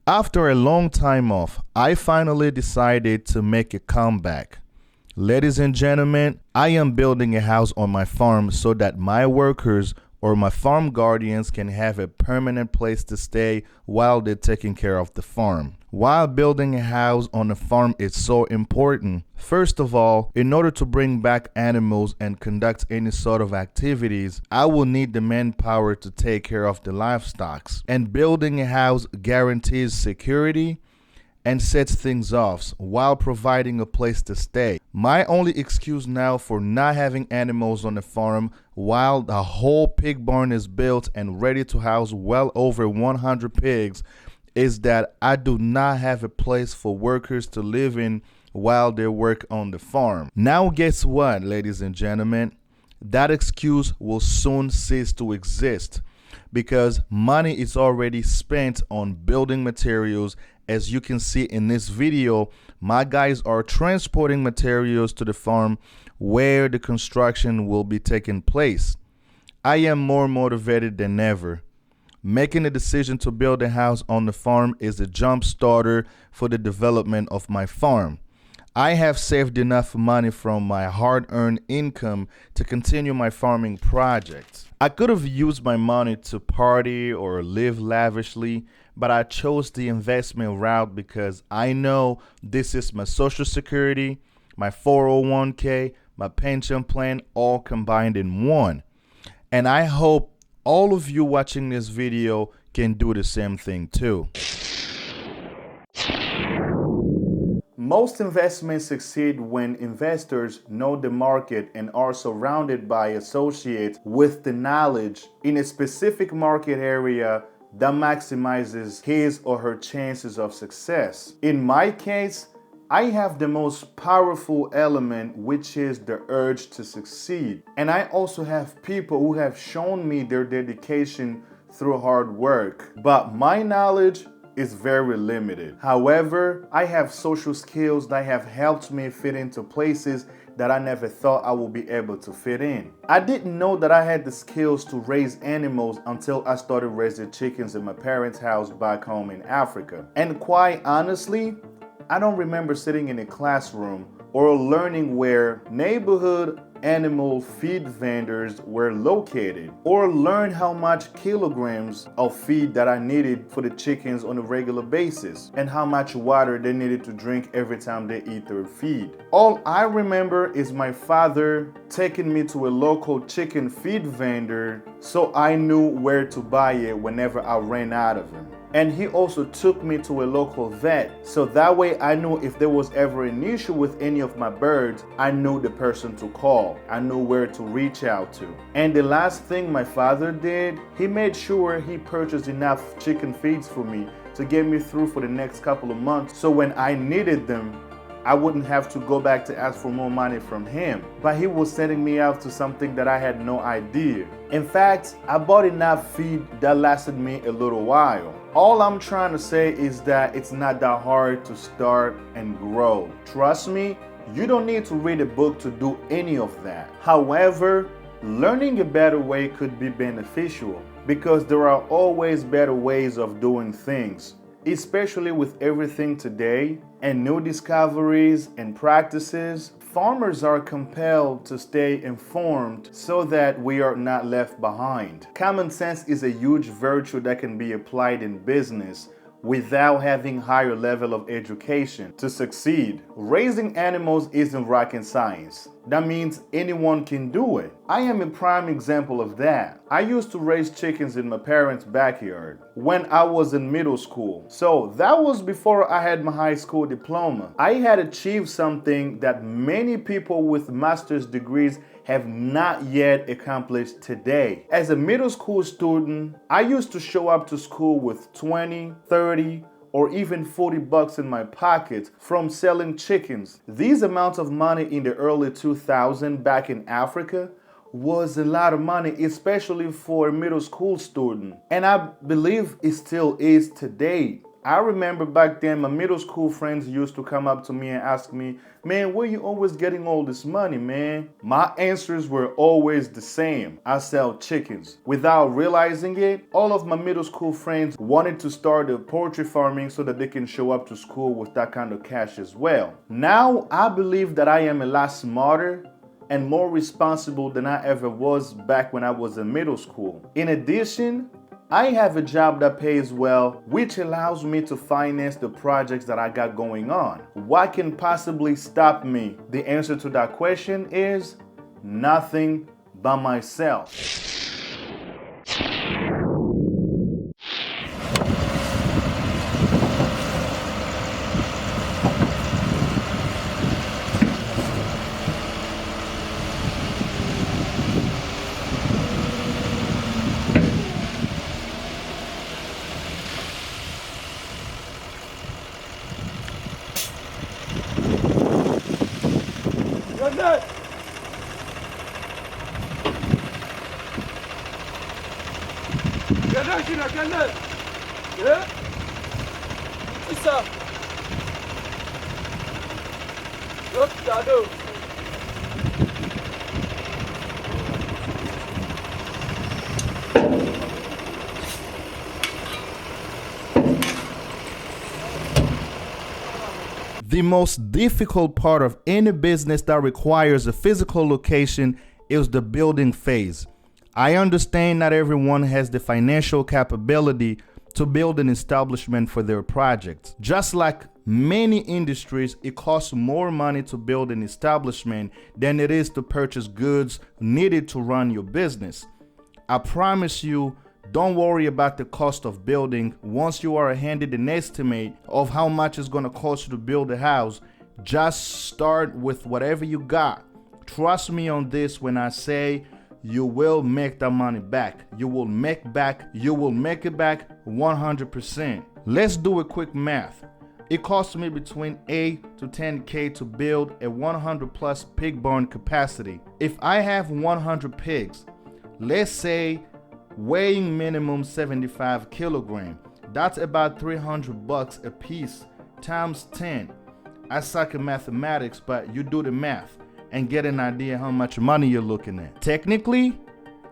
After a long time off, I finally decided to make a comeback. Ladies and gentlemen, I am building a house on my farm so that my workers or my farm guardians can have a permanent place to stay while they're taking care of the farm. While building a house on a farm is so important, first of all, in order to bring back animals and conduct any sort of activities, I will need the manpower to take care of the livestock. And building a house guarantees security and sets things off while providing a place to stay. My only excuse now for not having animals on the farm while the whole pig barn is built and ready to house well over 100 pigs is that I do not have a place for workers to live in while they work on the farm. Now guess what, ladies and gentlemen? That excuse will soon cease to exist because money is already spent on building materials. As you can see in this video, my guys are transporting materials to the farm where the construction will be taking place. I am more motivated than ever. Making a decision to build a house on the farm is a jump starter for the development of my farm. I have saved enough money from my hard-earned income to continue my farming projects. I could have used my money to party or live lavishly, but I chose the investment route because I know this is my social security, my 401k, my pension plan, all combined in one. And I hope all of you watching this video can do the same thing too. Most investments succeed when investors know the market and are surrounded by associates with the knowledge in a specific market area that maximizes his or her chances of success. In my case, I have the most powerful element, which is the urge to succeed. And I also have people who have shown me their dedication through hard work. But my knowledge is very limited. However, I have social skills that have helped me fit into places that I never thought I would be able to fit in. I didn't know that I had the skills to raise animals until I started raising chickens in my parents' house back home in Africa. And quite honestly, I don't remember sitting in a classroom or learning where neighborhood animal feed vendors were located, or learn how much kilograms of feed that I needed for the chickens on a regular basis, and how much water they needed to drink every time they eat their feed. All I remember is my father taking me to a local chicken feed vendor so I knew where to buy it whenever I ran out of them. And he also took me to a local vet, so that way I knew if there was ever an issue with any of my birds, I knew the person to call. I knew where to reach out to. And the last thing my father did, he made sure he purchased enough chicken feeds for me to get me through for the next couple of months, so when I needed them, I wouldn't have to go back to ask for more money from him. But he was sending me out to something that I had no idea. In fact, I bought enough feed that lasted me a little while. All I'm trying to say is that it's not that hard to start and grow. Trust me, you don't need to read a book to do any of that. However, learning a better way could be beneficial because there are always better ways of doing things. Especially with everything today and new discoveries and practices, farmers are compelled to stay informed so that we are not left behind. Common sense is a huge virtue that can be applied in business without having higher level of education to succeed. Raising animals isn't rocket science. That means anyone can do it. I am a prime example of that. I used to raise chickens in my parents' backyard when I was in middle school. So that was before I had my high school diploma. I had achieved something that many people with master's degrees have not yet accomplished today. As a middle school student, I used to show up to school with 20, 30, or even 40 bucks in my pocket from selling chickens. These amounts of money in the early 2000s back in Africa was a lot of money, especially for a middle school student. And I believe it still is today. I remember back then my middle school friends used to come up to me and ask me, man, where you always getting all this money, man? My answers were always the same. I sell chickens. Without realizing it, all of my middle school friends wanted to start a poultry farming so that they can show up to school with that kind of cash as well. Now, I believe that I am a lot smarter and more responsible than I ever was back when I was in middle school. In addition, I have a job that pays well, which allows me to finance the projects that I got going on. What can possibly stop me? The answer to that question is nothing but myself. The most difficult part of any business that requires a physical location is the building phase. I understand not everyone has the financial capability to build an establishment for their projects. Just like many industries, it costs more money to build an establishment than it is to purchase goods needed to run your business. I promise you, don't worry about the cost of building. Once you are handed an estimate of how much it's going to cost you to build a house, just start with whatever you got. Trust me on this when I say you will make that money back. You will make it back 100%. Let's do a quick math. It costs me between 8 to 10K to build a 100 plus pig barn capacity. If I have 100 pigs, let's say weighing minimum 75 kilogram, that's about $300 a piece times 10. I suck at mathematics, but you do the math and get an idea how much money you're looking at. Technically,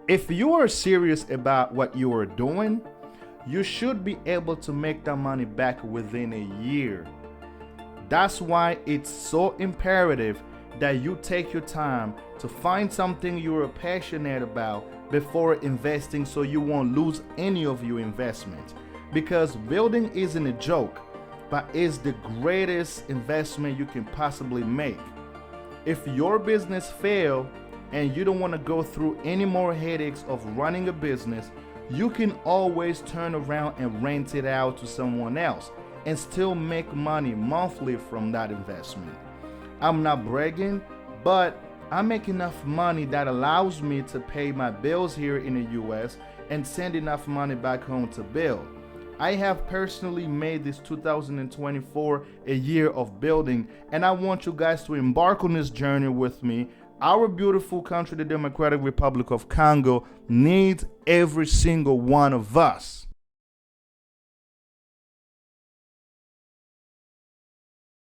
if you are serious about what you are doing, you should be able to make that money back within a year. That's why it's so imperative that you take your time to find something you're passionate about before investing so you won't lose any of your investment. Because building isn't a joke, but is the greatest investment you can possibly make. If your business fails and you don't want to go through any more headaches of running a business, you can always turn around and rent it out to someone else and still make money monthly from that investment. I'm not bragging, but I make enough money that allows me to pay my bills here in the US and send enough money back home to build. I have personally made this 2024 a year of building, and I want you guys to embark on this journey with me. Our beautiful country, the Democratic Republic of Congo, needs every single one of us.